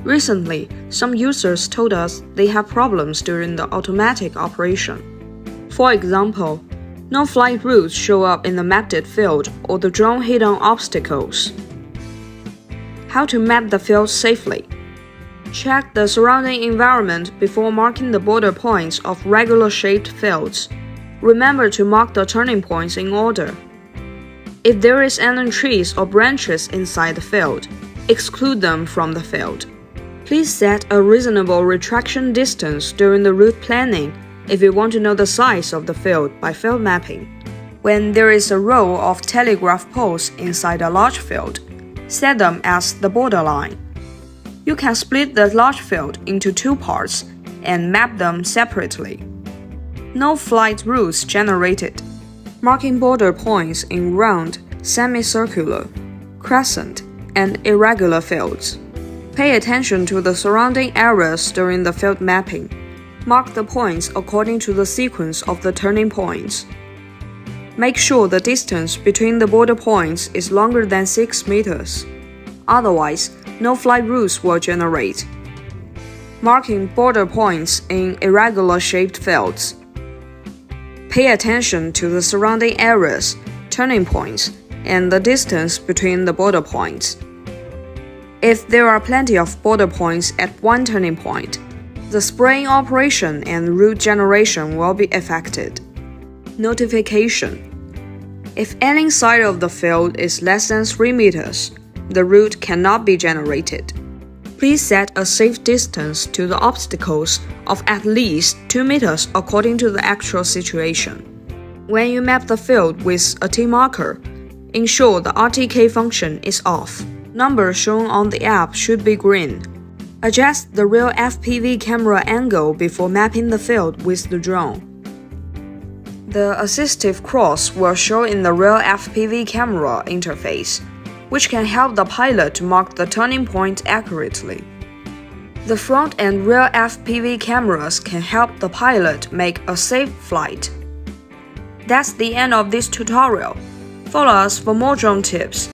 Recently, some users told us they have problems during the automatic operation. For example, no flight routes show up in the mapped field or the drone hit on obstacles. How to map the field safely? Check the surrounding environment before marking the border points of regular-shaped fields. Remember to mark the turning points in order. If there is any trees or branches inside the field, exclude them from the field. Please set a reasonable retraction distance during the route planning if you want to know the size of the field by field mapping. When there is a row of telegraph poles inside a large field, set them as the borderline. You can split the large field into two parts and map them separately. No flight routes generated. Marking border points in round, semicircular, crescent, and irregular fields. Pay attention to the surrounding areas during the field mapping. Mark the points according to the sequence of the turning points. Make sure the distance between the border points is longer than 6 meters. Otherwise, no flight routes will generate. Marking border points in irregular-shaped fields. Pay attention to the surrounding areas, turning points, and the distance between the border points. If there are plenty of border points at one turning point, the spraying operation and route generation will be affected. Notification: if any side of the field is less than 3 meters, the route cannot be generated. Please set a safe distance to the obstacles of at least 2 meters according to the actual situation. When you map the field with a T marker, ensure the RTK function is off. Numbers shown on the app should be green. Adjust the real FPV camera angle before mapping the field with the drone. The assistive cross will show in the real FPV camera interface, which can help the pilot to mark the turning point accurately. The front and rear FPV cameras can help the pilot make a safe flight. That's the end of this tutorial. Follow us for more drone tips.